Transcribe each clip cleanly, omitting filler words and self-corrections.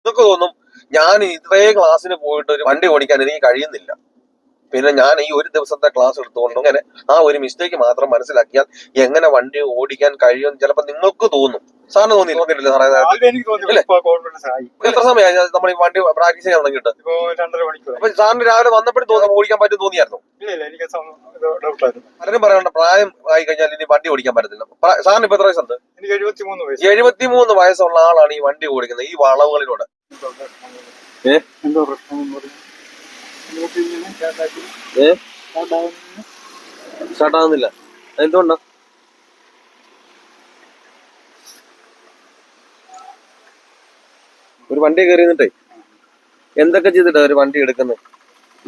നിങ്ങൾക്ക് തോന്നും ഞാൻ ഇത്രയും ക്ലാസ്സിന് പോയിട്ട് ഒരു വണ്ടി ഓടിക്കാൻ എനിക്ക് കഴിയുന്നില്ല, പിന്നെ ഞാൻ ഈ ഒരു ദിവസത്തെ ക്ലാസ് എടുത്തുകൊണ്ട് അങ്ങനെ ആ ഒരു മിസ്റ്റേക്ക് മാത്രം മനസ്സിലാക്കിയാൽ എങ്ങനെ വണ്ടി ഓടിക്കാൻ കഴിയും ചിലപ്പോൾ നിങ്ങൾക്ക് തോന്നും. സാറിന് തോന്നിയിട്ടില്ല സാറേ? എത്ര സമയമായി നമ്മൾ ഈ വണ്ടി പ്രാക്ടീസ് ചെയ്യാൻ തുടങ്ങിയിട്ട്? അപ്പൊ സാറിന് രാവിലെ വന്നപ്പോഴും തോന്നുന്നു ഓടിക്കാൻ പറ്റും തോന്നിയായിരുന്നു? പലരും പറയാനുണ്ട് പ്രായം ആയി കഴിഞ്ഞാൽ ഇനി വണ്ടി ഓടിക്കാൻ പറ്റത്തില്ല. സാറിന് ഇപ്പൊ എത്ര വയസ്സുണ്ട്? 73 വയസ്സുള്ള ആളാണ് ഈ വണ്ടി ഓടിക്കുന്നത് ഈ വളവുകളിലൂടെ. സ്റ്റാർട്ടാകുന്നില്ല, എന്തുകൊണ്ടാ? ഒരു വണ്ടി കയറി നിന്നിട്ടേ എന്തൊക്കെ ചെയ്തിട്ടാ ഒരു വണ്ടി എടുക്കുന്നത്?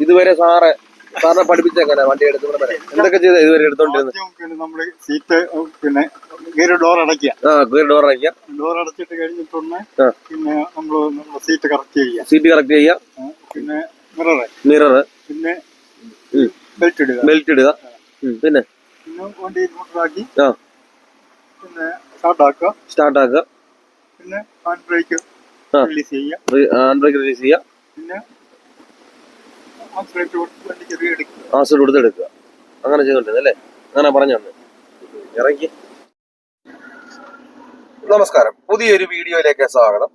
ഇതുവരെ സാറിനെ പഠിപ്പിച്ചെങ്ങനെ വണ്ടി എടുക്കുന്നത് വരെ എന്തൊക്കെ ചെയ്താ ഇതുവരെ എടുത്തോണ്ടിരുന്നത്? നമ്മള് സീറ്റ് ഗിയർ ഡോർ അടയ്ക്കുക. ഡോർ അടച്ചിട്ട് കഴിഞ്ഞിട്ടൊന്ന് പിന്നെ നമ്മള് സീറ്റ് കറക്റ്റ് ചെയ്യുക. പിന്നെ മിറർ, പിന്നെ ബെൽറ്റ് ഇടുക. പിന്നെ വണ്ടി മോട്ടറാക്കി പിന്നെ സ്റ്റാർട്ടാക്കുക. പിന്നെ ഹാൻഡ് ബ്രേക്ക് റിലീസ് ചെയ്യുക. പിന്നെ ആക്സിലേറ്റർ കൊടുത്ത് എടുക്കുക. അങ്ങനെ ചെയ്തോണ്ടിരുന്നത് അല്ലേ? അങ്ങനെ പറഞ്ഞു തന്നെ ഇറങ്ങി. നമസ്കാരം, പുതിയൊരു വീഡിയോയിലേക്ക് സ്വാഗതം.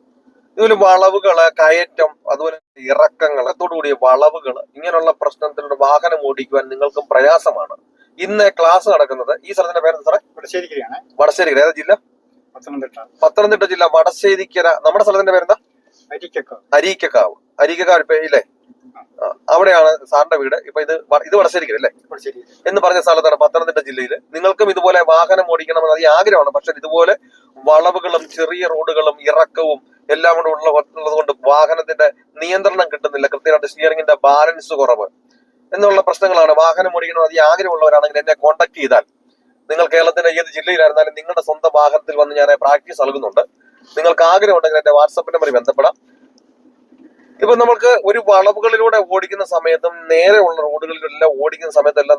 ഇതുപോലെ വളവുകള്, കയറ്റം, അതുപോലെ ഇറക്കങ്ങൾ, അതോടുകൂടിയ വളവുകൾ, ഇങ്ങനെയുള്ള പ്രശ്നത്തിലൂടെ വാഹനം ഓടിക്കുവാൻ നിങ്ങൾക്കും പ്രയാസമാണ്. ഇന്ന് ക്ലാസ് നടക്കുന്നത് ഈ സ്ഥലത്തിന്റെ പേര് സാറേ? വടശ്ശേരിക്കര. ഏതാ ജില്ല? പത്തനംതിട്ട ജില്ല വടശ്ശേരിക്കര. നമ്മുടെ സ്ഥലത്തിന്റെ പേരെന്താ? അരീക്കക്കാവ് ഇല്ലേ? അവിടെയാണ് സാറിന്റെ വീട്. ഇപ്പൊ ഇത് വടശ്ശേരിക്കര അല്ലേ എന്ന് പറഞ്ഞ സ്ഥലത്താണ്, പത്തനംതിട്ട ജില്ലയിൽ. നിങ്ങൾക്കും ഇതുപോലെ വാഹനം ഓടിക്കണമെന്ന് അതിന് ആഗ്രഹമാണ്. പക്ഷെ ഇതുപോലെ വളവുകളും ചെറിയ റോഡുകളും ഇറക്കവും എല്ലാം കൂടെ ഉള്ളത് കൊണ്ട് വാഹനത്തിന്റെ നിയന്ത്രണം കിട്ടുന്നില്ല, കൃത്യമായിട്ട് സ്റ്റിയറിംഗിന്റെ ബാലൻസ് കുറവ് എന്നുള്ള പ്രശ്നങ്ങളാണ്. വാഹനം ഓടിക്കണം അതിന് ആഗ്രഹമുള്ളവരാണെങ്കിൽ എന്നെ കോൺടാക്ട് ചെയ്താൽ നിങ്ങൾ കേരളത്തിന്റെ ഏത് ജില്ലയിലായിരുന്നാലും നിങ്ങളുടെ സ്വന്തം വാഹനത്തിൽ വന്ന് ഞാൻ പ്രാക്ടീസ് നൽകുന്നുണ്ട്. നിങ്ങൾക്ക് ആഗ്രഹം ഉണ്ടെങ്കിൽ എന്റെ വാട്സപ്പ് നമ്പറിൽ ബന്ധപ്പെടാം. ഇപ്പൊ നമുക്ക് ഒരു വളവുകളിലൂടെ ഓടിക്കുന്ന സമയത്തും നേരെയുള്ള റോഡുകളിലെല്ലാം ഓടിക്കുന്ന സമയത്തെല്ലാം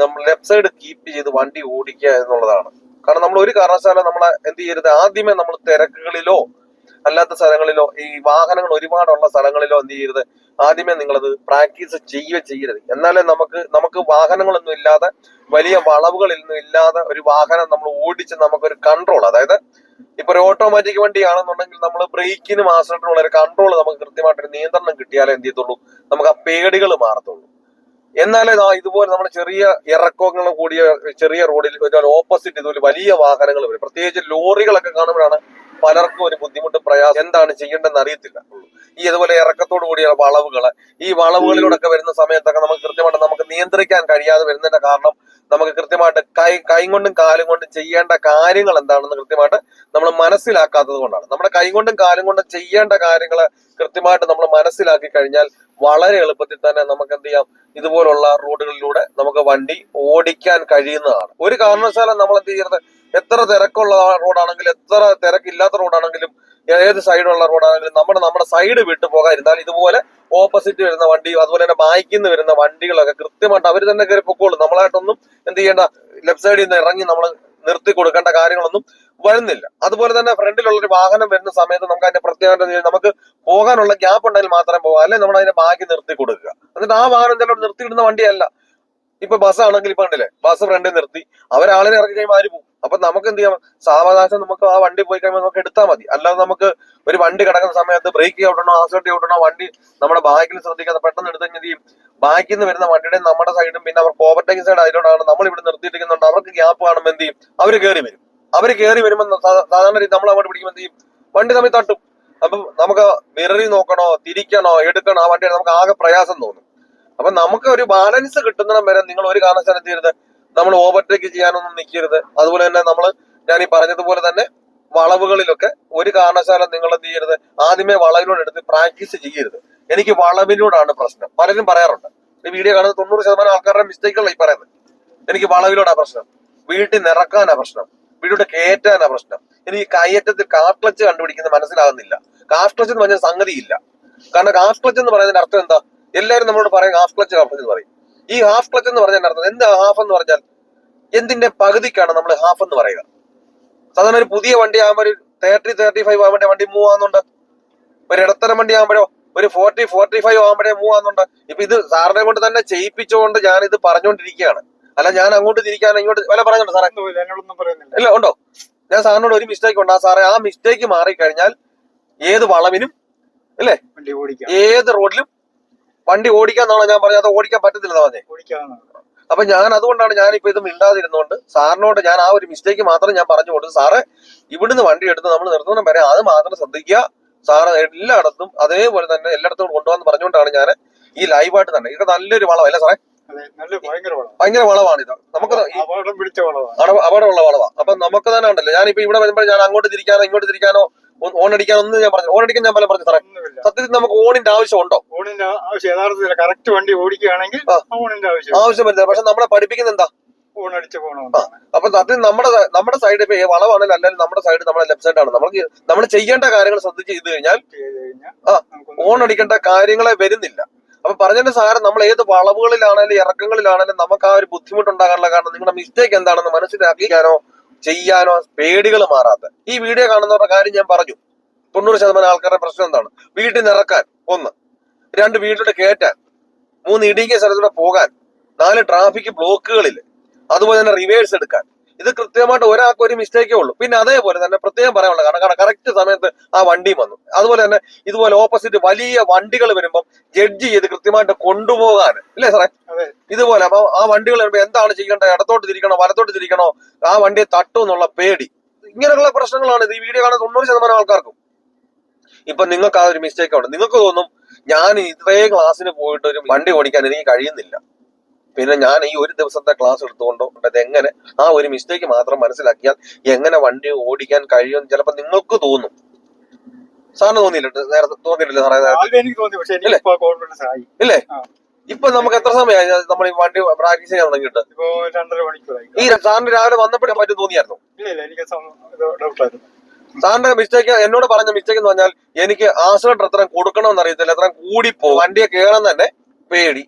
നമ്മൾ ലെഫ്റ്റ് സൈഡ് കീപ്പ് ചെയ്ത് വണ്ടി ഓടിക്കുക എന്നുള്ളതാണ്. കാരണം നമ്മൾ ഒരു കാരണവശാലും നമ്മളെ എന്ത് ചെയ്യരുത്, ആദ്യമേ നമ്മൾ തിരക്കുകളിലോ അല്ലാത്ത സ്ഥലങ്ങളിലോ ഈ വാഹനങ്ങൾ ഒരുപാടുള്ള സ്ഥലങ്ങളിലോ എന്ത് ചെയ്യരുത്, ആദ്യമേ നിങ്ങളത് പ്രാക്ടീസ് ചെയ്യരുത്. എന്നാലേ നമുക്ക് വാഹനങ്ങളൊന്നും ഇല്ലാതെ, വലിയ വളവുകളൊന്നും ഇല്ലാതെ ഒരു വാഹനം നമ്മൾ ഓടിച്ച് നമുക്കൊരു കൺട്രോൾ, അതായത് ഇപ്പൊ ഒരു ഓട്ടോമാറ്റിക് വണ്ടിയാണെന്നുണ്ടെങ്കിൽ നമ്മൾ ബ്രേക്കിനും ആക്സിലേറ്ററിനുള്ള ഒരു കൺട്രോൾ നമുക്ക് കൃത്യമായിട്ടൊരു നിയന്ത്രണം കിട്ടിയാലേ എന്ത് ചെയ്യത്തുള്ളൂ, നമുക്ക് ആ പേടികൾ മാറത്തുള്ളൂ. എന്നാലേ ഇതുപോലെ നമ്മൾ ചെറിയ ഇറക്കങ്ങൾ കൂടിയ ചെറിയ റോഡിൽ ഓപ്പോസിറ്റ് ഇതുപോലെ വലിയ വാഹനങ്ങൾ വരും. പ്രത്യേകിച്ച് ലോറികളൊക്കെ കാണുമ്പോഴാണ് പലർക്കും ഒരു ബുദ്ധിമുട്ട്, പ്രയാസം, എന്താണ് ചെയ്യേണ്ടതെന്ന് അറിയത്തില്ല. ഈ ഇതുപോലെ ഇറക്കത്തോടു കൂടിയ വളവുകള്, ഈ വളവുകളിലൂടെ വരുന്ന സമയത്തൊക്കെ നമുക്ക് കൃത്യമായിട്ട് നമുക്ക് നിയന്ത്രിക്കാൻ കഴിയാതെ വരുന്നതിന്റെ കാരണം നമുക്ക് കൃത്യമായിട്ട് കൈ കൊണ്ടും കാലും കൊണ്ടും ചെയ്യേണ്ട കാര്യങ്ങൾ എന്താണെന്ന് കൃത്യമായിട്ട് നമ്മൾ മനസ്സിലാക്കാത്തത് കൊണ്ടാണ്. നമ്മുടെ കൈ കൊണ്ടും കാലും കൊണ്ടും ചെയ്യേണ്ട കാര്യങ്ങൾ കൃത്യമായിട്ട് നമ്മൾ മനസ്സിലാക്കി കഴിഞ്ഞാൽ വളരെ എളുപ്പത്തിൽ തന്നെ നമുക്ക് എന്ത് ചെയ്യാം, ഇതുപോലുള്ള റോഡുകളിലൂടെ നമുക്ക് വണ്ടി ഓടിക്കാൻ കഴിയുന്നതാണ്. ഒരു കാരണവശാലും നമ്മൾ എന്ത് ചെയ്യരുത്, എത്ര തിരക്കുള്ള റോഡാണെങ്കിലും എത്ര തിരക്കില്ലാത്ത റോഡാണെങ്കിലും ഏത് സൈഡുള്ള റോഡാണെങ്കിലും നമ്മുടെ സൈഡ് വിട്ടു പോകാതിരുന്നാൽ ഇതുപോലെ ഓപ്പോസിറ്റ് വരുന്ന വണ്ടി, അതുപോലെ തന്നെ ബാക്കിൽ നിന്ന് വരുന്ന വണ്ടികളൊക്കെ കൃത്യമായിട്ട് അവർ തന്നെ കയറി പൊക്കോളും. നമ്മളായിട്ടൊന്നും എന്ത് ചെയ്യേണ്ട, ലെഫ്റ്റ് സൈഡിൽ നിന്ന് ഇറങ്ങി നമ്മൾ നിർത്തി കൊടുക്കേണ്ട കാര്യങ്ങളൊന്നും വരുന്നില്ല. അതുപോലെ തന്നെ ഫ്രണ്ടിലുള്ള ഒരു വാഹനം വരുന്ന സമയത്ത് നമുക്ക് അതിന്റെ പ്രത്യേകത, നമുക്ക് പോകാനുള്ള ഗ്യാപ്പ് ഉണ്ടെങ്കിൽ മാത്രമേ പോകാം, അല്ലെങ്കിൽ നമ്മൾ അതിന്റെ ബാക്കി നിർത്തി കൊടുക്കുക. എന്നിട്ട് ആ വാഹനം ചിലപ്പോൾ നിർത്തിയിടുന്ന വണ്ടിയല്ല. ഇപ്പൊ ബസ് ആണെങ്കിൽ ഇപ്പൊ കണ്ടില്ലേ, ബസ് ഫ്രണ്ടിൽ നിർത്തി അവരാളിനെ ഇറക്കി കഴിയുമ്പോൾ ആര് പോകും? അപ്പൊ നമുക്ക് എന്ത് ചെയ്യാം, സാവകാശം നമുക്ക് ആ വണ്ടി പോയി കഴിയുമ്പോൾ നമുക്ക് എടുത്താൽ മതി. അല്ലാതെ നമുക്ക് ഒരു വണ്ടി കിടക്കുന്ന സമയത്ത് ബ്രേക്ക് ഔട്ടണോ ആക്സിലേറ്റർ ഔട്ടണോ വണ്ടി നമ്മുടെ ബാക്കിൽ ശ്രദ്ധിക്കാതെ പെട്ടെന്ന് എടുത്ത് കഴിഞ്ഞാൽ ബാക്കിൽ നിന്ന് വരുന്ന വണ്ടിയുടെ നമ്മുടെ സൈഡും പിന്നെ അവർ ഓവർടേക്കിംഗ് സൈഡ് അതിലോട്ടാണ് നമ്മൾ ഇവിടെ നിർത്തിയിരിക്കുന്നുണ്ട്. അവർക്ക് ഗ്യാപ്പ് കാണുമ്പോൾ എന്ത് ചെയ്യും, അവർ കയറി വരുമ്പോൾ സാധാരണ രീതി നമ്മൾ അങ്ങോട്ട് പിടിക്കുമ്പോൾ എന്ത് ചെയ്യും, വണ്ടി തമ്മിൽ തട്ടും. അപ്പം നമുക്ക് മിററിൽ നോക്കണോ, തിരിക്കണോ, എടുക്കണോ, ആ വണ്ടിയുടെ നമുക്ക് ആകെ പ്രയാസം തോന്നും. അപ്പൊ നമുക്ക് ഒരു ബാലൻസ് കിട്ടുന്നിടം വരെ നിങ്ങൾ ഒരു കാരണവശാലും ചെയ്യരുത്, നമ്മൾ ഓവർടേക്ക് ചെയ്യാനൊന്നും നിൽക്കരുത്. അതുപോലെ തന്നെ ഞാൻ ഈ പറഞ്ഞതുപോലെ തന്നെ വളവുകളിലൊക്കെ ഒരു കാരണവശാലും നിങ്ങൾ എന്ത് ചെയ്യരുത്, ആദ്യമേ വളവിനോട് എടുത്ത് പ്രാക്ടീസ് ചെയ്യരുത്. എനിക്ക് വളവിനോടാണ് പ്രശ്നം, പലരും പറയാറുണ്ട്. ഈ വീഡിയോ കാണുന്ന 90% ആൾക്കാരുടെ മിസ്റ്റേക്കുകളാണ് ഈ പറയുന്നത്. എനിക്ക് വളവിനോടാ പ്രശ്നം, വീട്ടിൽ നിറക്കാനാ പ്രശ്നം, വീട്ടിലോട്ട് കയറ്റാനാ പ്രശ്നം, എനിക്ക് കയറ്റത്തിൽ കാസ്റ്റ് ക്ലച്ച് കണ്ടുപിടിക്കുന്നത് മനസ്സിലാകുന്നില്ല. കാസ്റ്റ് ക്ലച്ച് എന്ന് പറഞ്ഞ സംഗതി ഇല്ല. കാരണം കാസ്റ്റ് ക്ലച്ച് എന്ന് പറയുന്നതിന്റെ അർത്ഥം എന്താ? എല്ലാവരും നമ്മളോട് പറയും ഹാഫ് ക്ലച്ച് എന്ന് പറയും. ഈ ഹാഫ് ക്ലച്ച് എന്ന് പറഞ്ഞതിന്റെ അർത്ഥം എന്താ? ഹാഫ് എന്ന് പറഞ്ഞാൽ എന്തിന്റെ പകുതിക്കാണ് നമ്മൾ ഹാഫ് എന്ന് പറയുക? സാധാരണ ഒരു പുതിയ വണ്ടി ആകുമ്പോൾ ഒരു 30-35 ആകുമ്പോൾ വണ്ടി മൂവ് ആകുന്നുണ്ട്. ഒരു ഇടത്തരം വണ്ടി ആകുമ്പോഴോ ഒരു 40-45 ആകുമ്പോഴേ മൂവ് ആകുന്നുണ്ട്. ഇപ്പൊ ഇത് സാറിനെ കൊണ്ട് തന്നെ ചെയ്യിപ്പിച്ചുകൊണ്ട് ഞാൻ ഇത് പറഞ്ഞുകൊണ്ടിരിക്കുകയാണ്. അല്ല ഞാൻ അങ്ങോട്ട് തിരിക്കാൻ ഇങ്ങോട്ട് വല്ല പറഞ്ഞുണ്ടോ സാറേ? ഇല്ല, ഉണ്ടോ? ഞാൻ സാറിനോട് ഒരു മിസ്റ്റേക്ക് ഉണ്ട് സാറേ, ആ മിസ്റ്റേക്ക് മാറിക്കഴിഞ്ഞാൽ ഏത് വളവിനും അല്ലേ ഏത് റോഡിലും വണ്ടി ഓടിക്കാന്നാണോ ഞാൻ പറഞ്ഞത്? അത് ഓടിക്കാൻ പറ്റത്തില്ലെന്നാ പറഞ്ഞേ. അപ്പൊ ഞാൻ അതുകൊണ്ടാണ് ഞാനിപ്പോ ഇത് മിണ്ടാതിരുന്നോണ്ട് സാറിനോട് ഞാൻ ആ ഒരു മിസ്റ്റേക്ക് മാത്രം ഞാൻ പറഞ്ഞു കൊടുത്തു. സാറ് ഇവിടുന്ന് വണ്ടി എടുത്ത് നമ്മൾ നിർത്തുന്ന വരെ അത് മാത്രം ശ്രദ്ധിക്കുക സാറ്. എല്ലായിടത്തും അതേപോലെ തന്നെ എല്ലായിടത്തും കൊണ്ടുപോകാന്ന് പറഞ്ഞുകൊണ്ടാണ് ഞാൻ ഈ ലൈവായിട്ട് തന്നെ. ഇത് നല്ലൊരു വളവല്ല സാറേ? ഭയങ്കര വളവാണിത്. നമുക്ക് അപകടമുള്ള വളവാ. അപ്പൊ നമുക്ക് തന്നെ ഉണ്ടല്ലോ, ഞാനിപ്പോ ഇവിടെ വരുമ്പോൾ ഞാൻ അങ്ങോട്ട് തിരിക്കാനോ ഇങ്ങോട്ട് തിരിക്കാനോ ഓൺ അടിക്കാനോ ഒന്നും ഞാൻ പറഞ്ഞു. ഓൺ അടിക്കാൻ ഞാൻ പറഞ്ഞു സാറേ, സത്യത്തിൽ നമുക്ക് ഓണിന്റെ ആവശ്യമുണ്ടോ? ഓണിന്റെ ആവശ്യം യഥാർത്ഥത്തിൽ കറക്റ്റ് വണ്ടി ഓടിക്കുകയാണെങ്കിൽ ആവശ്യം വരുന്നത്. പക്ഷെ നമ്മളെ പഠിപ്പിക്കുന്നത് എന്താ? ഓൺ അടിച്ച് പോകണം. അപ്പൊ സത്യം നമ്മുടെ സൈഡ് ഇപ്പൊ വളവാണെങ്കിൽ അല്ലെങ്കിൽ നമ്മുടെ സൈഡ് നമ്മുടെ ലെഫ്റ്റ് സൈഡാണ്. നമ്മൾ ചെയ്യേണ്ട കാര്യങ്ങൾ ശ്രദ്ധിച്ച് ചെയ്ത് കഴിഞ്ഞാൽ ഓൺ അടിക്കേണ്ട കാര്യങ്ങളെ വരുന്നില്ല. അപ്പൊ പറഞ്ഞതിന്റെ സാരം നമ്മൾ ഏത് വളവുകളിലാണെങ്കിലും ഇറക്കങ്ങളിലാണെങ്കിലും നമുക്ക് ആ ഒരു ബുദ്ധിമുട്ടുണ്ടാകാനുള്ള കാരണം നിങ്ങളുടെ മിസ്റ്റേക്ക് എന്താണെന്ന് മനസ്സിലാക്കിക്കാനോ ചെയ്യാനോ പേടികൾ മാറാത്ത ഈ വീഡിയോ കാണുന്നവരുടെ കാര്യം ഞാൻ പറഞ്ഞു. 90% ആൾക്കാരുടെ പ്രശ്നം എന്താണ്? വീട്ടിൽ നിന്ന് ഇറക്കാൻ 1, 2 വീട്ടിലോട്ട് കയറ്റാൻ, 3 ഇടുങ്ങിയ സ്ഥലത്തൂടെ പോകാൻ, 4 ട്രാഫിക് ബ്ലോക്കുകളിൽ, അതുപോലെ തന്നെ റിവേഴ്സ് എടുക്കാൻ. ഇത് കൃത്യമായിട്ട് ഒരാൾക്ക് ഒരു മിസ്റ്റേക്കേ ഉള്ളൂ. പിന്നെ അതേപോലെ തന്നെ പ്രത്യേകം പറയാനുള്ള കാരണം കറക്റ്റ് സമയത്ത് ആ വണ്ടിയും വന്നു. അതുപോലെ തന്നെ ഇതുപോലെ ഓപ്പോസിറ്റ് വലിയ വണ്ടികൾ വരുമ്പോൾ ജഡ്ജ് ചെയ്ത് കൃത്യമായിട്ട് കൊണ്ടുപോകാൻ ഇല്ലേ സാറേ? ഇതുപോലെ അപ്പൊ ആ വണ്ടികൾ വരുമ്പോ എന്താണ് ചെയ്യേണ്ടത്? ഇടത്തോട്ട് തിരിക്കണോ വലത്തോട്ട് തിരിക്കണോ? ആ വണ്ടിയെ തട്ടും എന്നുള്ള പേടി. ഇങ്ങനെയുള്ള പ്രശ്നങ്ങളാണ് ഇത് ഈ വീഡിയോ കാണുന്ന 90% ആൾക്കാർക്കും. ഇപ്പൊ നിങ്ങൾക്ക് ആ ഒരു മിസ്റ്റേക്ക് ഉണ്ട്. നിങ്ങൾക്ക് തോന്നും ഞാൻ ഇത്രയും ക്ലാസ്സിന് പോയിട്ട് ഒരു വണ്ടി ഓടിക്കാൻ എനിക്ക് കഴിയുന്നില്ല, പിന്നെ ഞാൻ ഈ ഒരു ദിവസത്തെ ക്ലാസ് എടുത്തുകൊണ്ടോ എങ്ങനെ ആ ഒരു മിസ്റ്റേക്ക് മാത്രം മനസ്സിലാക്കിയാൽ എങ്ങനെ വണ്ടി ഓടിക്കാൻ കഴിയുമെന്ന് ചിലപ്പോ നിങ്ങൾക്ക് തോന്നും. സാറിന് തോന്നിയില്ല? നേരത്തെ തോന്നിയിട്ടില്ല സാറേ? ഇല്ലേ? ഇപ്പൊ നമുക്ക് എത്ര സമയമായി നമ്മൾ ഈ വണ്ടി പ്രാക്ടീസ് ചെയ്യാൻ തുടങ്ങിയിട്ട്? ഈ സാറിന് രാവിലെ വന്നപ്പോഴേ പറ്റും തോന്നിയായിരുന്നു? സാറിന്റെ മിസ്റ്റേക്ക് എന്നോട് പറഞ്ഞ മിസ്റ്റേക്ക് എന്ന് പറഞ്ഞാൽ എനിക്ക് ആക്സിഡന്റ് എത്ര കൊടുക്കണമെന്ന് അറിയത്തില്ല, എത്ര കൂടിപ്പോ വണ്ടിയെ കയറാൻ തന്നെ പേടി,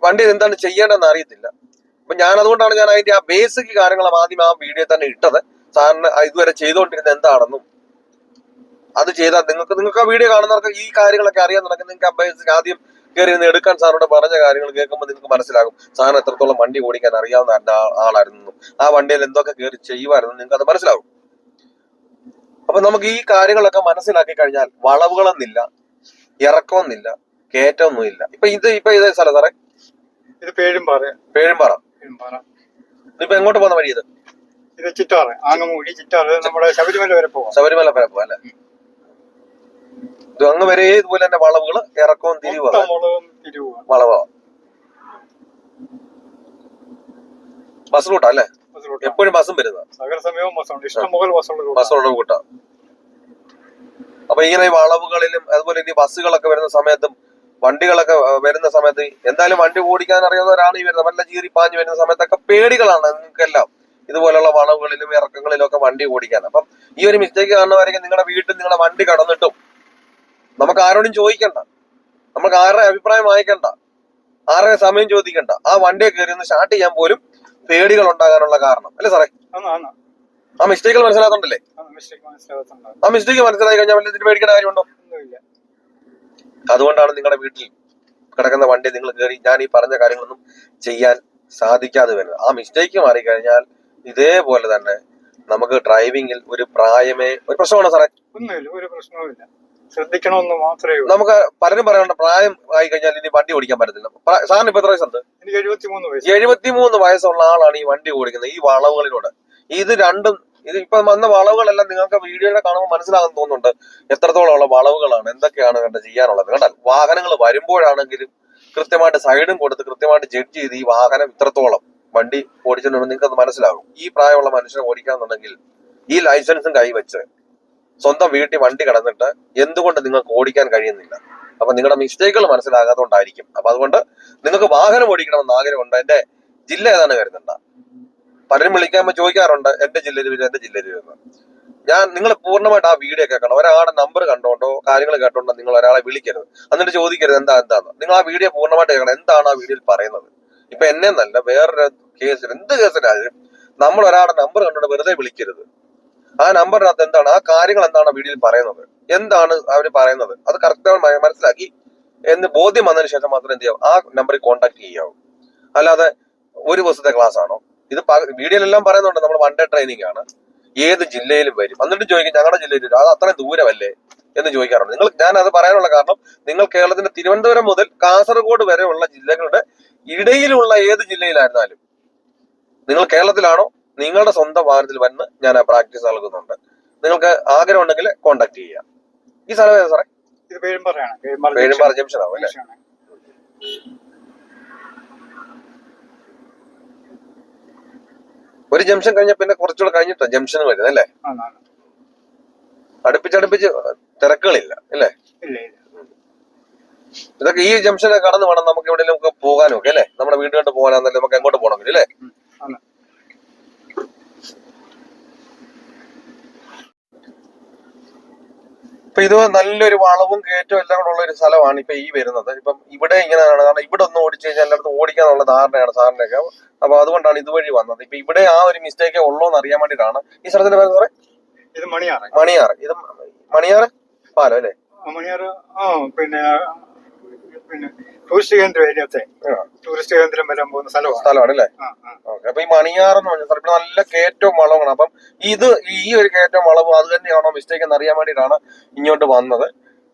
വണ്ടി എന്താണ് ചെയ്യേണ്ടതെന്ന് അറിയത്തില്ല. അപ്പൊ ഞാൻ അതുകൊണ്ടാണ് ഞാൻ അതിന്റെ ആ ബേസിക് കാര്യങ്ങൾ ആദ്യം ആ വീഡിയോ തന്നെ ഇട്ടത്. സാറിന് ഇതുവരെ ചെയ്തുകൊണ്ടിരുന്നത് എന്താണെന്നും അത് ചെയ്താൽ നിങ്ങൾക്ക് ആ വീഡിയോ കാണുന്നവർക്ക് ഈ കാര്യങ്ങളൊക്കെ അറിയാൻ തുടങ്ങി. നിങ്ങൾക്ക് ആ ബേസിക് ആദ്യം കയറി നിന്ന് എടുക്കാൻ സാറിനോട് പറഞ്ഞ കാര്യങ്ങൾ കേൾക്കുമ്പോൾ നിങ്ങൾക്ക് മനസ്സിലാകും സാറിന് എത്രത്തോളം വണ്ടി ഓടിക്കാൻ അറിയാവുന്ന ആളായിരുന്നു, ആ വണ്ടിയിൽ എന്തൊക്കെ കയറി ചെയ്യുമായിരുന്നു, നിങ്ങൾക്ക് അത് മനസ്സിലാകും. അപ്പൊ നമുക്ക് ഈ കാര്യങ്ങളൊക്കെ മനസ്സിലാക്കി കഴിഞ്ഞാൽ വളവുകളൊന്നില്ല, ഇറക്കമൊന്നുമില്ല, കയറ്റമൊന്നുമില്ല. ഇപ്പൊ ഇതേ സ്ഥലം സാറേ? ഇത് പേഴുംപാറ. ഇപ്പൊ എങ്ങോട്ട് പോകുന്ന വഴി? ഇത് ചിറ്റാറ്, ആങ്ങമൂടി ചിറ്റാറ്, നമ്മുടെ ശബരിമല വരെ പോവാം. ശബരിമല വരെ പോവാം അല്ലെ? ഇത് അങ്ങ് വരെ ഇതുപോലെ തന്നെ വളവുകള്, ഇറക്കവും തിരിവും വളവാ. ബസ് റൂട്ടാ അല്ലേ? എപ്പോഴും ബസ്സും വരുന്നത് ബസ്സുള്ള കൂട്ടാ. അപ്പൊ ഇങ്ങനെ വളവുകളിലും അതുപോലെ ഇനി ബസ്സുകളൊക്കെ വരുന്ന സമയത്തും വണ്ടികളൊക്കെ വരുന്ന സമയത്ത് എന്തായാലും വണ്ടി ഓടിക്കാൻ അറിയാവുന്നവരാണ് ഈ വരുന്നത്. വല്ല ചീറി പാഞ്ഞു വരുന്ന സമയത്തൊക്കെ പേടികളാണ് നിങ്ങൾക്കെല്ലാം ഇതുപോലുള്ള വളവുകളിലും ഇറക്കങ്ങളിലും ഒക്കെ വണ്ടി ഓടിക്കാൻ. അപ്പം ഈ ഒരു മിസ്റ്റേക്ക് കാണുന്നവരെങ്കിൽ നിങ്ങളുടെ വീട്ടിൽ നിങ്ങളുടെ വണ്ടി കടന്നിട്ടും നമുക്ക് ആരോടും ചോദിക്കണ്ട, നമുക്ക് ആരുടെ അഭിപ്രായം വായിക്കണ്ട, ആരുടെ സമയം ചോദിക്കണ്ട, ആ വണ്ടിയെ കയറി ഒന്ന് സ്റ്റാർട്ട് ചെയ്യാൻ പോലും പേടികൾ ഉണ്ടാകാനുള്ള കാരണം അല്ലേ സാറേ? ആ മിസ്റ്റേക്കുകൾ മനസ്സിലാക്കുന്നുണ്ടല്ലേ? ആ മിസ്റ്റേക്ക് മനസ്സിലായി കഴിഞ്ഞാൽ വല്ലതിന് പേടിക്കേണ്ട കാര്യമുണ്ടോ? അതുകൊണ്ടാണ് നിങ്ങളുടെ വീട്ടിൽ കിടക്കുന്ന വണ്ടി നിങ്ങൾ കയറി ഞാൻ ഈ പറഞ്ഞ കാര്യങ്ങളൊന്നും ചെയ്യാൻ സാധിക്കാതെ വരുന്നത്. ആ മിസ്റ്റേക്ക് മാറിക്കഴിഞ്ഞാൽ ഇതേപോലെ തന്നെ നമുക്ക് ഡ്രൈവിംഗിൽ ഒരു പ്രായമേ ഒരു പ്രശ്നമാണോ സാറേ? ഒരു പ്രശ്നവുമില്ല, ശ്രദ്ധിക്കണമെന്ന് മാത്രമേ ഉള്ളൂ. നമുക്ക് പലരും പറയണ്ട പ്രായം ആയി കഴിഞ്ഞാൽ ഇനി വണ്ടി ഓടിക്കാൻ പറ്റത്തില്ല. സാറിന് ഇപ്പൊ എത്ര വയസ്സുണ്ട്? എനിക്ക് 73 വയസ്സ്. 73 വയസ്സുള്ള ആളാണ് ഈ വണ്ടി ഓടിക്കുന്നത് ഈ വളവുകളിലൂടെ. ഇത് രണ്ടും ഇപ്പൊ വന്ന വളവുകളെല്ലാം നിങ്ങൾക്ക് വീഡിയോയിലെ കാണുമ്പോൾ മനസ്സിലാകാൻ തോന്നുന്നുണ്ട് എത്രത്തോളം ഉള്ള വളവുകളാണ്, എന്തൊക്കെയാണ് കണ്ട് ചെയ്യാനുള്ളത്. കണ്ടാൽ വാഹനങ്ങൾ വരുമ്പോഴാണെങ്കിലും കൃത്യമായിട്ട് സൈഡും കൊടുത്ത് കൃത്യമായിട്ട് ജഡ്ജ് ചെയ്ത് ഈ വാഹനം ഇത്രത്തോളം വണ്ടി ഓടിച്ചിട്ടുണ്ടെങ്കിൽ നിങ്ങൾക്ക് അത് മനസ്സിലാകും. ഈ പ്രായമുള്ള മനുഷ്യനെ ഓടിക്കാന്നുണ്ടെങ്കിൽ ഈ ലൈസൻസും കൈവച്ച് സ്വന്തം വീട്ടിൽ വണ്ടി കടന്നിട്ട് എന്തുകൊണ്ട് നിങ്ങൾക്ക് ഓടിക്കാൻ കഴിയുന്നില്ല? അപ്പൊ നിങ്ങളുടെ മിസ്റ്റേക്കുകൾ മനസ്സിലാകാത്തതുകൊണ്ടായിരിക്കും. അപ്പൊ അതുകൊണ്ട് നിങ്ങൾക്ക് വാഹനം ഓടിക്കണമെന്ന് ആഗ്രഹമുണ്ട്. എന്റെ ജില്ല ഏതാണ് കരുതണ്ട. പലരും വിളിക്കുമ്പോൾ ചോദിക്കാറുണ്ട് എന്റെ ജില്ലയിൽ വരുന്ന നിങ്ങൾ പൂർണ്ണമായിട്ട് ആ വീഡിയോ കേൾക്കണം. ഒരാളുടെ നമ്പർ കണ്ടോണ്ടോ കാര്യങ്ങൾ കേട്ടോണ്ടോ നിങ്ങൾ ഒരാളെ വിളിക്കരുത്, എന്നിട്ട് ചോദിക്കരുത് എന്താന്ന്. നിങ്ങൾ ആ വീഡിയോ പൂർണ്ണമായിട്ട് കേൾക്കണം. എന്താണ് ആ വീഡിയോയിൽ പറയുന്നത്? ഇപ്പൊ എന്നെ നല്ല വേറൊരു കേസിൽ എന്ത് കേസിലായാലും നമ്മൾ ഒരാളുടെ നമ്പർ കണ്ടോണ്ട് വെറുതെ വിളിക്കരുത്. ആ നമ്പറിനകത്ത് എന്താണ് ആ കാര്യങ്ങൾ എന്താണ് വീഡിയോയിൽ പറയുന്നത്, എന്താണ് അവർ പറയുന്നത് അത് കറക്റ്റ് മനസ്സിലാക്കി എന്ന് ബോധ്യം വന്നതിന് ശേഷം മാത്രം എന്ത് ചെയ്യാവും, ആ നമ്പറിൽ കോൺടാക്ട് ചെയ്യാവും. അല്ലാതെ ഒരു ദിവസത്തെ ക്ലാസ് ആണോ ഇത്? വീഡിയോയിലെല്ലാം പറയുന്നുണ്ട് നമ്മൾ വൺ ഡേ ട്രെയിനിങ് ആണ്, ഏത് ജില്ലയിലും വരും. എന്നിട്ട് ചോദിക്കും ഞങ്ങളുടെ ജില്ലയിൽ വരും, അത് അത്രയും ദൂരമല്ലേ എന്ന് ചോദിക്കാറുണ്ട്. ഞാൻ അത് പറയാനുള്ള കാരണം, നിങ്ങൾ കേരളത്തിന്റെ തിരുവനന്തപുരം മുതൽ കാസർഗോഡ് വരെയുള്ള ജില്ലകളുടെ ഇടയിലുള്ള ഏത് ജില്ലയിലായിരുന്നാലും നിങ്ങൾ കേരളത്തിലാണോ നിങ്ങളുടെ സ്വന്തം വാഹനത്തിൽ വന്ന് ഞാൻ ആ പ്രാക്ടീസ് നൽകുന്നുണ്ട്. നിങ്ങൾക്ക് ആഗ്രഹം ഉണ്ടെങ്കിൽ കോൺടാക്ട് ചെയ്യാം. ഈ സ്ഥലം ഏതാ സാറേ? ഇത് പേഴുമ്പാറയാണ്. പേഴുമ്പാറ ജംഗ്ഷൻ ആവും അല്ലേ? ഒരു ജംഗ്ഷൻ കഴിഞ്ഞ പിന്നെ കുറച്ചുകൂടെ കഴിഞ്ഞിട്ടാ ജംഗ്ഷൻ വരുന്നത് അല്ലേ? അടുപ്പിച്ചടുപ്പിച്ച് തിരക്കുകളില്ല അല്ലേ? ഇതൊക്കെ ഈ ജംഗ്ഷനെ കടന്നു വേണം നമുക്ക് എവിടെയെങ്കിലും നമുക്ക് പോകാനും ഒക്കെ അല്ലേ? നമ്മുടെ വീട്ടിലോട്ട് പോകാനാന്നല്ലേ നമുക്ക് എങ്ങോട്ട് പോകണമെങ്കിൽ അല്ലേ? ഇപ്പൊ ഇത് നല്ലൊരു വളവും കയറ്റവും എല്ലാം കൂടെ ഉള്ള ഒരു സ്ഥലമാണ് ഇപ്പൊ ഈ വരുന്നത്. ഇപ്പം ഇവിടെ ഇങ്ങനെയാണ്, കാരണം ഇവിടെ ഒന്ന് ഓടിച്ചു കഴിഞ്ഞാൽ എല്ലായിടത്തും ഓടിക്കാന്നുള്ള ധാരണയാണ് സാറിന്റെയൊക്കെ. അപ്പൊ അതുകൊണ്ടാണ് ഇതുവഴി വന്നത്. ഇപ്പൊ ഇവിടെ ആ ഒരു മിസ്റ്റേക്ക് ഉള്ളൂ എന്ന് അറിയാൻ വേണ്ടിയിട്ടാണ്. ഈ സ്ഥലത്തിന്റെ പേര് സാറേ? ഇത് മണിയാറ്. മണിയാറ്. ഇത് മണിയാറ് പാലം അല്ലേ? മണിയാറ്. പിന്നെ ടൂറിസ്റ്റ് കേന്ദ്രം ഏരിയത്തെ ടൂറിസ്റ്റ് കേന്ദ്രം വരാൻ പോകുന്ന സ്ഥലമാണ് അല്ലേ? ഓക്കെ. അപ്പൊ ഈ മണിയാറെന്ന് പറഞ്ഞ സ്ഥലം നല്ല കയറ്റവും വളവുമാണ്. അപ്പം ഈ ഒരു കയറ്റവും വളവും അത് തന്നെയാണോ മിസ്റ്റേക്ക് എന്ന് അറിയാൻ വേണ്ടിയിട്ടാണ് ഇങ്ങോട്ട് വന്നത്.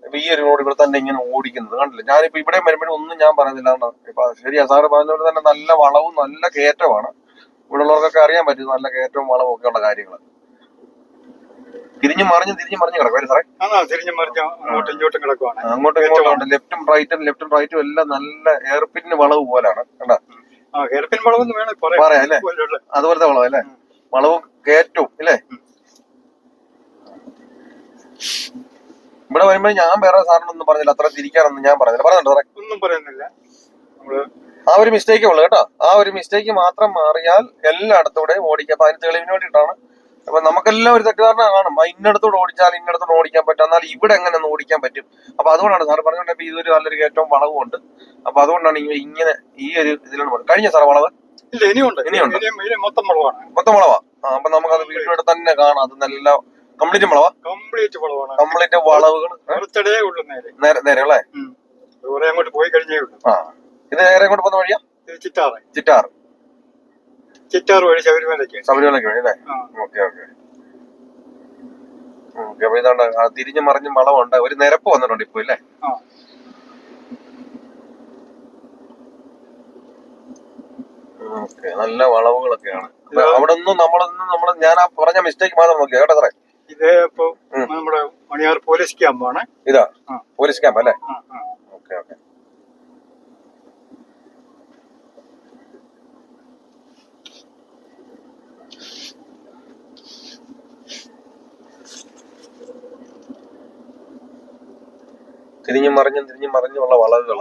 ഇപ്പൊ ഈ ഒരു റോഡ് ഇവിടെ തന്നെ ഇങ്ങനെ ഓടിക്കുന്നത് കണ്ടില്ല. ഞാനിപ്പോ ഇവിടെ വരുമ്പോഴും ഒന്നും ഞാൻ പറയുന്നില്ല. ഇപ്പൊ ശരിയാ സാറ് പറഞ്ഞ തന്നെ നല്ല വളവും നല്ല കയറ്റമാണ്. ഇവിടെ ഉള്ളവർക്കൊക്കെ അറിയാൻ പറ്റും നല്ല കയറ്റവും വളവും ഒക്കെ ഉള്ള കാര്യങ്ങൾ. തിരിഞ്ഞു മറിഞ്ഞ് കിടക്കും സാറേ. തിരിഞ്ഞും മറിഞ്ഞും അങ്ങോട്ടും ഇങ്ങോട്ടും കിടക്കുവാണ്. അങ്ങോട്ടും ഇങ്ങോട്ടും ലെഫ്റ്റും റൈറ്റും എല്ലാം നല്ല എയർപിന് വളവ് പോലാണ് കണ്ടാ. എയർപിൻ വളവെന്ന് വേണം പറയാം അല്ലേ? അതുപോലത്തെ വളവ് അല്ലേ? വളവും കയറ്റവും ഇല്ലേ? ഇവിടെ വരുമ്പോ ഞാൻ വേറെ സാറിനൊന്നും പറഞ്ഞില്ല, അത്ര തിരിക്കാനൊന്നും ഞാൻ പറഞ്ഞില്ല. പറഞ്ഞിട്ടുണ്ടോ സാറേ? ഒന്നും പറയുന്നില്ല. ആ ഒരു മിസ്റ്റേക്കേ ഉള്ളു കേട്ടോ. ആ ഒരു മിസ്റ്റേക്ക് മാത്രം മാറിയാൽ എല്ലായിടത്തൂടെയും ഓടിക്കാം. അപ്പൊ അതിന് തെളിവിന് വേണ്ടിയിട്ടാണ്. അപ്പൊ നമുക്കെല്ലാം ഒരു തെറ്റിദ്ധാരണ കാണും, ഇന്നടത്തോട് ഓടിച്ചാൽ ഇന്നടത്തോട് ഓടിക്കാൻ പറ്റും, എന്നാൽ ഇവിടെ എങ്ങനെ ഒന്ന് ഓടിക്കാൻ പറ്റും. അപ്പൊ അതുകൊണ്ടാണ് സാർ പറഞ്ഞുകൊണ്ട് ഇതൊരു നല്ലൊരു കയറ്റവും വളവും ഉണ്ട്. അപ്പൊ അതുകൊണ്ടാണ് ഇങ്ങനെ ഈ ഒരു ഇതിലാണ് പറഞ്ഞത്. കഴിഞ്ഞ സാർ വളവ് ഇല്ല, ഇനിയുണ്ട്. മൊത്തം വളവാ. അപ്പൊ നമുക്കത് വീട്ടിലൂടെ തന്നെ കാണാം. അത് നല്ല കംപ്ലീറ്റ് വളവാ. കംപ്ലീറ്റ് വളവുകൾ നേരെ അല്ലേ? അങ്ങോട്ട് പോയി കഴിഞ്ഞേ ഉള്ളൂ. ഇത് നേരെ അങ്ങോട്ട് പോകുന്ന വഴിയാ? ചിറ്റാർ വഴി ശബരിമലയ്ക്ക് വഴി അല്ലേ? ഓക്കെ. അപ്പൊ ഇതാണ്ട് തിരിഞ്ഞു മറിഞ്ഞും വളവുണ്ട്. ഒരു നിരപ്പ് വന്നിട്ടുണ്ട് ഇപ്പൊ ഇല്ലേ? ഓക്കെ. നല്ല വളവുകളൊക്കെയാണ്. അവിടെ ഒന്നും ഞാൻ ആ പറഞ്ഞ മിസ്റ്റേക്ക് മാത്രം നോക്കിയാ കേട്ടോ സാറേ. ഇത് ഇപ്പൊ നമ്മുടെ മണിയാർ പോലീസ് ക്യാമ്പാണ്. ഇതാ പോലീസ് ക്യാമ്പ് അല്ലേ? ഓക്കെ. തിരിഞ്ഞും മറിഞ്ഞുള്ള വളവുകൾ.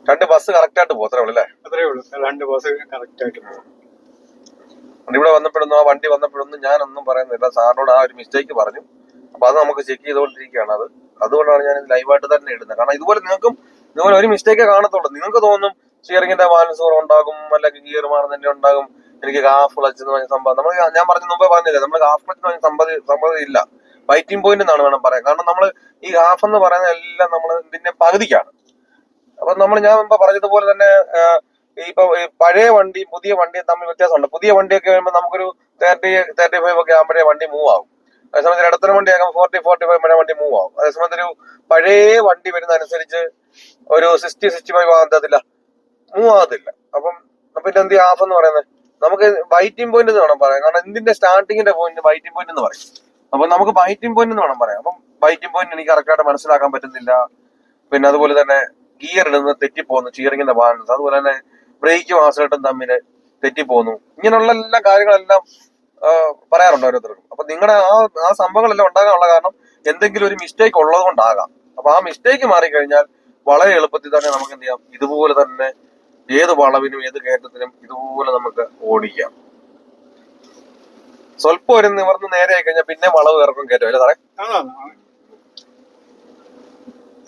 രണ്ട് ബസ് കറക്റ്റ് ആയിട്ട് പോത്രേ ഉള്ളു അല്ലേ? അത്രേ ഉള്ളൂ. രണ്ട് ബസ് കറക്റ്റ് ആയിട്ട് പോകും. ഇവിടെ വന്നപ്പോഴൊന്നും ആ വണ്ടി വന്നപ്പോഴൊന്നും ഞാനൊന്നും പറയുന്നില്ല. സാറിനോട് ആ ഒരു മിസ്റ്റേക്ക് പറഞ്ഞു. അപ്പൊ അത് നമുക്ക് ചെക്ക് ചെയ്തുകൊണ്ടിരിക്കുകയാണ്. അതുകൊണ്ടാണ് ഞാൻ ലൈവായിട്ട് തന്നെ ഇടുന്നത്. കാരണം ഇതുപോലെ ഒരു മിസ്റ്റേക്കേ കാണത്തുള്ളൂ. നിങ്ങൾക്ക് തോന്നും സ്റ്റിയറിംഗിന്റെ ബാലൻസ് കുറവുണ്ടാകും, അല്ലെങ്കിൽ ഗിയർ മാറുന്നതിന്റെ ഉണ്ടാകും, എനിക്ക് ഹാഫ് ക്ലച്ച് എന്ന് പറഞ്ഞ സംഭവം ഞാൻ പറഞ്ഞ മുമ്പേ പറഞ്ഞില്ലേ, നമ്മൾ ഹാഫ് ക്ലച്ച് എന്ന് പറഞ്ഞ സംഭവം ഇല്ല, ബൈറ്റിംഗ് പോയിന്റ് എന്നാണ് വേണം പറയാൻ. കാരണം നമ്മൾ ഈ ഹാഫ് എന്ന് പറയുന്ന എല്ലാം നമ്മൾ ഇതിന്റെ പകുതിക്കാണ്. അപ്പൊ ഞാൻ മുമ്പ് പറഞ്ഞതുപോലെ തന്നെ ഇപ്പൊ പഴയ വണ്ടി പുതിയ വണ്ടിയും തമ്മിൽ വ്യത്യാസമുണ്ട്. പുതിയ വണ്ടിയൊക്കെ വരുമ്പോൾ നമുക്കൊരു 30-35 ഒക്കെ ആകുമ്പോഴേ വണ്ടി മൂവ് ആവും. അതേസമയത്ത് ഇടത്തരം വണ്ടിയാകുമ്പോൾ 40-45 വണ്ടി മൂവ് ആവും. അതേസമയത്ത് ഒരു പഴയ വണ്ടി വരുന്ന അനുസരിച്ച് ഒരു 60-65 ആകത്തില്ല, മൂവ് ആകത്തില്ല. അപ്പം പിന്നെ എന്ത് ഹാഫ് എന്ന് പറയുന്നത് നമുക്ക് ബൈറ്റിംഗ് പോയിന്റ് എന്ന് വേണം പറയാം. കാരണം ഇതിന്റെ സ്റ്റാർട്ടിങ്ങിന്റെ പോയിന്റ് ബൈറ്റിംഗ് പോയിന്റ് എന്ന് പറയും. അപ്പൊ നമുക്ക് ബൈറ്റിംഗ് പോയിന്റ് എന്ന് വേണം പറയാം. അപ്പം ബൈറ്റിംഗ് പോയിന്റ് എനിക്ക് കറക്റ്റായിട്ട് മനസ്സിലാക്കാൻ പറ്റുന്നില്ല. പിന്നെ അതുപോലെ തന്നെ ഗിയർ ഇടുന്നത് തെറ്റിപ്പോകുന്നു, സ്റ്റിയറിംഗിന്റെ ബാലൻസ്, അതുപോലെ തന്നെ ബ്രേക്കും ആക്സിലേറ്ററും തമ്മിൽ തെറ്റിപ്പോകുന്നു. ഇങ്ങനെയുള്ള എല്ലാ കാര്യങ്ങളെല്ലാം പറയാറുണ്ട് ഓരോരുത്തർക്കും. അപ്പൊ നിങ്ങളുടെ ആ സംഭവങ്ങളെല്ലാം ഉണ്ടാകാനുള്ള കാരണം എന്തെങ്കിലും ഒരു മിസ്റ്റേക്ക് ഉള്ളത് കൊണ്ടാകാം. അപ്പൊ ആ മിസ്റ്റേക്ക് മാറിക്കഴിഞ്ഞാൽ വളരെ എളുപ്പത്തിൽ തന്നെ നമുക്ക് എന്ത് ചെയ്യാം, ഇതുപോലെ തന്നെ ഏത് വളവിനും ഏത് കയറ്റത്തിനും ഇതുപോലെ നമുക്ക് ഓടിക്കാം. സ്വല്പം ഒരു നിവർന്ന് നേരെ ആയി കഴിഞ്ഞാൽ പിന്നെ വളവ് ഇറക്കും കയറ്റം അല്ലേ സാറേ?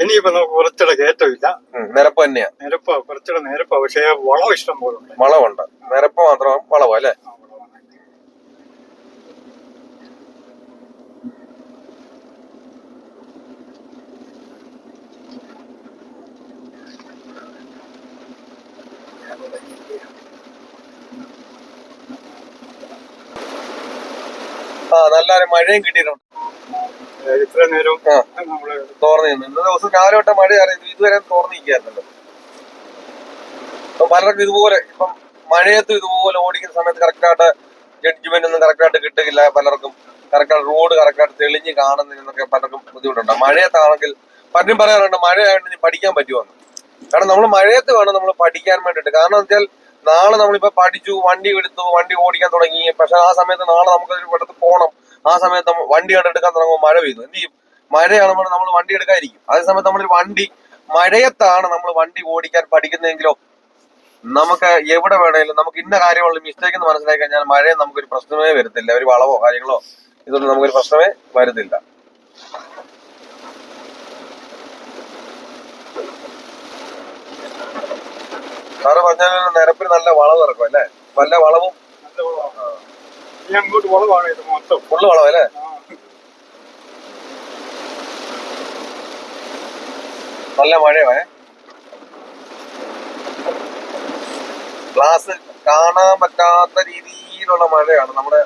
ഇനിയിപ്പോ നമുക്ക് കുറച്ചുകൂടെ കയറ്റമില്ല, നിരപ്പ് തന്നെയാ. നിരപ്പാ, കുറച്ചുകൂടെ നിരപ്പാ. പക്ഷേ വളം ഇഷ്ടം പോലെ ഉണ്ട്. വളവുണ്ട്, നിരപ്പ് മാത്രം വളവാ അല്ലെ? നല്ലൊരു മഴയും കിട്ടിയിട്ടുണ്ട്. ഇത്ര നേരം നമ്മള് തോർന്നു നിന്നു. ഇന്ന ദിവസം രാവിലെ തൊട്ട് മഴ അറിയുന്നു, ഇതുവരെ തോർന്നിരിക്കായിരുന്നല്ലോ. അപ്പൊ പലർക്കും ഇതുപോലെ ഇപ്പം മഴയത്തും ഇതുപോലെ ഓടിക്കുന്ന സമയത്ത് കറക്റ്റായിട്ട് ജഡ്ജ്മെന്റ് ഒന്നും കറക്റ്റായിട്ട് കിട്ടുകയില്ല. പലർക്കും കറക്റ്റായിട്ട് റോഡ് കറക്റ്റായിട്ട് തെളിഞ്ഞ് കാണുന്നതിനൊക്കെ പലർക്കും ബുദ്ധിമുട്ടുണ്ട്. മഴയത്താണെങ്കിൽ പലരും പറയാറുണ്ട് മഴയായിട്ട് ഇനി പഠിക്കാൻ പറ്റുമെന്ന്. കാരണം നമ്മൾ മഴയത്ത് വേണം നമ്മൾ പഠിക്കാൻ വേണ്ടിയിട്ട്. കാരണം എന്ന് വെച്ചാൽ നാളെ നമ്മളിപ്പോ പഠിച്ചു, വണ്ടി എടുത്തു, വണ്ടി ഓടിക്കാൻ തുടങ്ങി. പക്ഷെ ആ സമയത്ത് നാളെ നമുക്ക് ഒരു ഇടത്ത് പോകണം. ആ സമയത്ത് വണ്ടി എടുക്കാൻ തുടങ്ങുമ്പോൾ മഴ പെയ്തു, എന്ത് ചെയ്യും? മഴയാകുമ്പോൾ നമ്മൾ വണ്ടി എടുക്കാതിരിക്കും. അതേ സമയത്ത് നമ്മളൊരു വണ്ടി മഴയത്താണ് നമ്മൾ വണ്ടി ഓടിക്കാൻ പഠിക്കുന്നതെങ്കിലോ നമുക്ക് എവിടെ വേണേലും നമുക്ക് ഇന്ന കാര്യമുള്ള മിസ്റ്റേക്ക് എന്ന് മനസ്സിലാക്കി കഴിഞ്ഞാൽ മഴയും നമുക്കൊരു പ്രശ്നമേ വരത്തില്ല. ഒരു വളവോ കാര്യങ്ങളോ ഇതൊന്നും നമുക്കൊരു പ്രശ്നമേ വരുന്നില്ല. സാറ് പറഞ്ഞാൽ നിരപ്പിൽ നല്ല വളവ് ഇറക്കും അല്ലേ? നല്ല വളവും നല്ല വളമാണ്. ഇനി അങ്ങോട്ട് വളമാണ്, ഇത് മൊത്തം ഫുള്ള് വളവ് അല്ലേ? നല്ല മഴയോ ഗ്ലാസ് കാണാൻ പറ്റാത്ത രീതിയിലുള്ള മഴയാണ്. നമ്മുടെ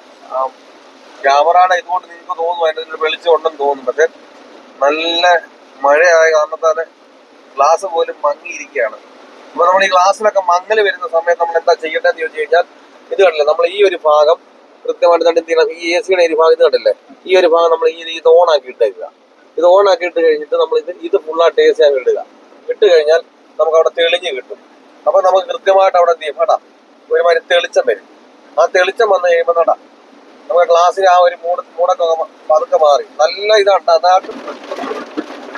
ക്യാമറയുടെ ഇതുകൊണ്ട് നിങ്ങൾക്ക് തോന്നുന്നു അതിന്റെ വെളിച്ചം ഉണ്ടെന്ന് തോന്നുന്നു. പക്ഷെ നല്ല മഴയായ കാരണത്താല് ഗ്ലാസ് പോലും മങ്ങിയിരിക്കുകയാണ്. അപ്പൊ നമ്മൾ ഈ ഗ്ലാസ്സിലൊക്കെ മങ്ങല് വരുന്ന സമയത്ത് നമ്മൾ എന്താ ചെയ്യേണ്ടതെന്ന് ചോദിച്ചു കഴിഞ്ഞാൽ, ഇത് കണ്ടില്ലേ, നമ്മൾ ഈ ഒരു ഭാഗം കൃത്യമായിട്ട് എന്ത് ചെയ്യണം? ഈ എ സിയുടെ ഒരു ഭാഗം ഇത് കണ്ടില്ലേ, ഈ ഒരു ഭാഗം നമ്മൾ ഇത് ഓൺ ആക്കി ഇട്ടേക്കുക. ഇത് ഓൺ ആക്കി ഇട്ട് കഴിഞ്ഞിട്ട് നമ്മൾ ഇത് ഫുള്ളായിട്ട് എ സി അങ്ങ് ഇടുക. ഇട്ട് കഴിഞ്ഞാൽ നമുക്ക് അവിടെ തെളിഞ്ഞ് കിട്ടും. അപ്പൊ നമുക്ക് കൃത്യമായിട്ട് അവിടെ എന്ത് ചെയ്യും? കേട്ടാ, ഒരുമാതിരി തെളിച്ചം വരും. ആ തെളിച്ചം വന്നു കഴിയുമ്പോൾ കേട്ടാ നമുക്ക് ഗ്ലാസ്സിന് ആ ഒരു മൂടൊക്കെ പതുക്കെ മാറി നല്ല ഇതാണ്. അതായിട്ട്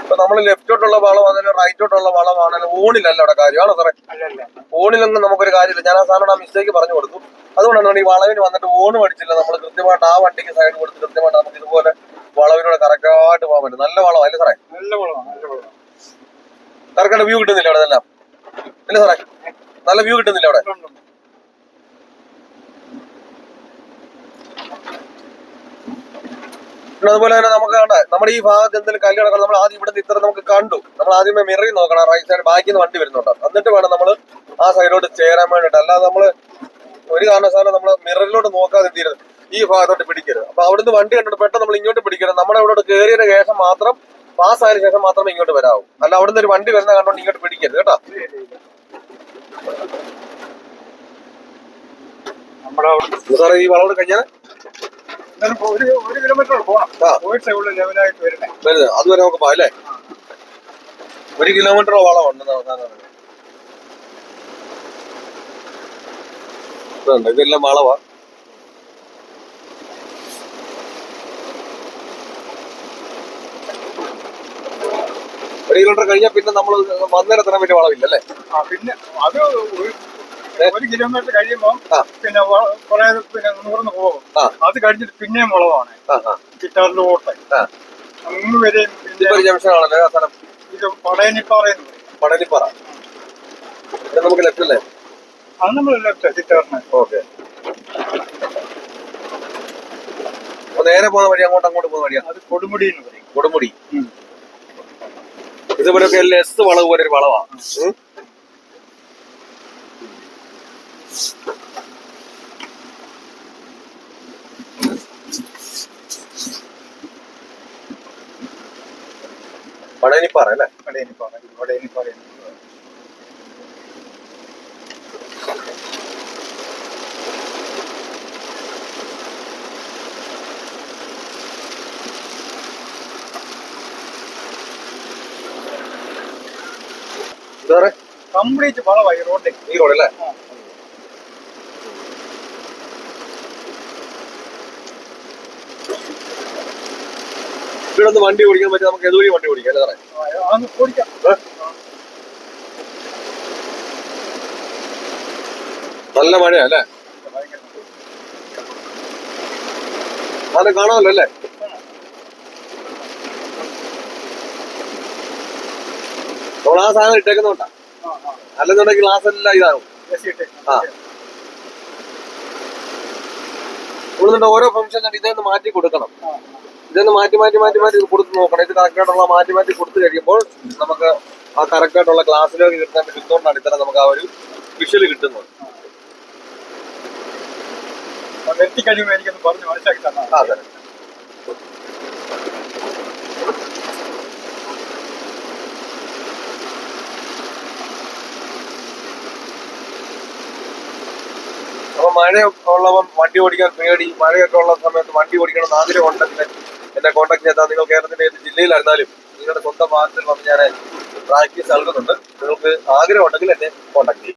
ഇപ്പൊ നമ്മൾ ലെഫ്റ്റോട്ടുള്ള വളമാണെങ്കിലും റൈറ്റോട്ടുള്ള വളമാണെങ്കിലും ഓണിലല്ല അവിടെ കാര്യമാണ് സാറേ. ഓണിലൊന്നും നമുക്കൊരു കാര്യമില്ല. ഞാൻ ആ സാറിനോട് ആ മിസ്റ്റേക്ക് പറഞ്ഞു കൊടുത്തു. അതുകൊണ്ടാണ് ഈ വളവിന് വന്നിട്ട് ഓണും അടിച്ചില്ല. നമ്മൾ കൃത്യമായിട്ട് ആ വണ്ടിക്ക് സൈഡ് കൊടുത്ത് കൃത്യമായിട്ട് നമുക്ക് ഇതുപോലെ വളവിനോട് കറക്റ്റായിട്ട് പോകാൻ പറ്റും. നല്ല വളം അല്ലേ സാറേ? നല്ല വളമാണ്, നല്ല വളമാണ്. കറക്റ്റായിട്ട് വ്യൂ കിട്ടുന്നില്ല അവിടെ എല്ലാം അല്ലേ സാറേ? നല്ല വ്യൂ കിട്ടുന്നില്ല അവിടെ. പിന്നെ അതുപോലെ തന്നെ നമുക്ക് കണ്ട നമ്മുടെ ഈ ഭാഗത്ത് എന്തെങ്കിലും കല്ല് കിടക്കണം, നമ്മൾ ആദ്യം ഇവിടുന്ന് ഇത്ര നമുക്ക് കണ്ടു. നമ്മൾ ആദ്യമേ മിററിൽ നോക്കണം, റൈറ്റ് സൈഡ് ബാക്കിൽ നിന്ന് വണ്ടി വരുന്നുണ്ടോ, എന്നിട്ട് വേണം നമ്മൾ ആ സൈഡിലോട്ട് ചേരാൻ വേണ്ടിയിട്ട്. അല്ലാതെ നമ്മള് ഒരു കാരണവശാലും നമ്മൾ മിററിലോട്ട് നോക്കാതെ തീരുന്നത് ഈ ഭാഗത്തോട്ട് പിടിക്കരുത്. അപ്പൊ അവിടുന്ന് വണ്ടി കണ്ടിട്ട് പെട്ടെന്ന് നമ്മൾ ഇങ്ങോട്ട് പിടിക്കരുത്. നമ്മുടെ ഇവിടോട്ട് കയറിയതിന് ശേഷം മാത്രം, പാസ്സായതിനു ശേഷം മാത്രമേ ഇങ്ങോട്ട് വരാവൂ. അല്ല അവിടുന്ന് ഒരു വണ്ടി വരുന്ന കണ്ടോണ്ട് ഇങ്ങോട്ട് പിടിക്കരുത് കേട്ടോ. സാറേ ഈ വളവോട് കഴിഞ്ഞാൽ ഒരു കിലോമീറ്റർ പോകണം, ലെവലായിട്ട് വരുന്നത്. അതുവരെ നമുക്ക് പോകാം അല്ലേ? 1 കിലോമീറ്റർ വളമുണ്ട് അവസാനം. ഇതെല്ലാം വളവാ. ഒരു കിലോമീറ്റർ കഴിഞ്ഞാൽ പിന്നെ നമ്മൾ വന്നേരത്തിന് വലിയ വളവില്ല അല്ലേ? പിന്നെ അത് 1 കിലോമീറ്റർ കഴിയുമ്പോ പിന്നെ കുറെ പിന്നെ നൂർന്ന് പോകും. അത് കഴിഞ്ഞിട്ട് പിന്നെയും വളവാണ്. ചിറ്റാറിന്റെ ഓട്ട അങ്ങ് വരെയും. ജംഗ്ഷൻ ആണല്ലേ ആ സ്ഥലം? ഇത് പടയനിപ്പാറ എന്ന് പറയും. പടയനിപ്പാറ നമുക്ക് ലെഫ്റ്റ് അല്ലേ? അത് നമ്മൾ ലെഫ്റ്റ് ചിറ്റാറിന്. ഓക്കെ. നേരെ പോകുന്ന വഴി അങ്ങോട്ട് പോകുന്ന വഴിയാ? അത് കൊടുമുടി എന്ന് പറയും. കൊടുമുടി. ഇതുപോലൊക്കെ എസ് വളവ് പോലെ ഒരു വളവാ. പടയനിപ്പാറ അല്ലേ? പടയനിപ്പാറ. കംപ്ലീറ്റ് വളവായി റോഡ്. ഈ റോഡ് അല്ലേ? ഇവിടെ ഒന്ന് വണ്ടി ഓടിക്കാൻ പറ്റും നമുക്ക്. ഏതുവഴി വണ്ടി ഓടിക്കാം അല്ലേ സാറേ? ഓടിക്കാം. നല്ല മഴയാ അല്ലേ? അത് കാണാമല്ലോ അല്ലേ? നമ്മൾ ആ സാധനം ഇട്ടേക്കുന്നുണ്ടാ, അല്ലെന്നുണ്ടെങ്കിൽ ഗ്ലാസ് എല്ലാം ഇതാകും. ഇവിടുന്ന് ഓരോ ഫംഗ്ഷൻ ഇതൊന്ന് മാറ്റി കൊടുക്കണം. ഇതൊന്ന് മാറ്റി കൊടുത്ത് നോക്കണം. ഇത് കറക്റ്റായിട്ടുള്ള മാറ്റി കൊടുത്തു കഴിയുമ്പോൾ നമുക്ക് ആ കറക്റ്റായിട്ടുള്ള ഗ്ലാസ്സിലേക്ക് കിട്ടുന്നതുകൊണ്ടാണ് ഇത്ര നമുക്ക് ആ ഒരു വിഷ്വൽ കിട്ടുന്നത്. കഴിയുമ്പോൾ എനിക്കൊന്ന് പറഞ്ഞു മനസ്സിലാക്കി തന്നെ. അതെ. അപ്പൊ മഴ ഉള്ളപ്പം വണ്ടി ഓടിക്കാൻ പേടി, മഴയൊക്കെ ഉള്ള സമയത്ത് വണ്ടി ഓടിക്കണം എന്ന് ആഗ്രഹം ഉണ്ടെങ്കിൽ എന്നെ കോൺടാക്ട് ചെയ്താൽ നിങ്ങൾ കേരളത്തിന്റെ ഏത് ജില്ലയിലായിരുന്നാലും നിങ്ങളുടെ സ്വന്തം വാഹനത്തിൽ വന്ന് ഞാൻ പ്രാക്ടീസ് നൽകുന്നുണ്ട്. നിങ്ങൾക്ക് ആഗ്രഹം ഉണ്ടെങ്കിൽ എന്നെ കോൺടാക്ട് ചെയ്യും.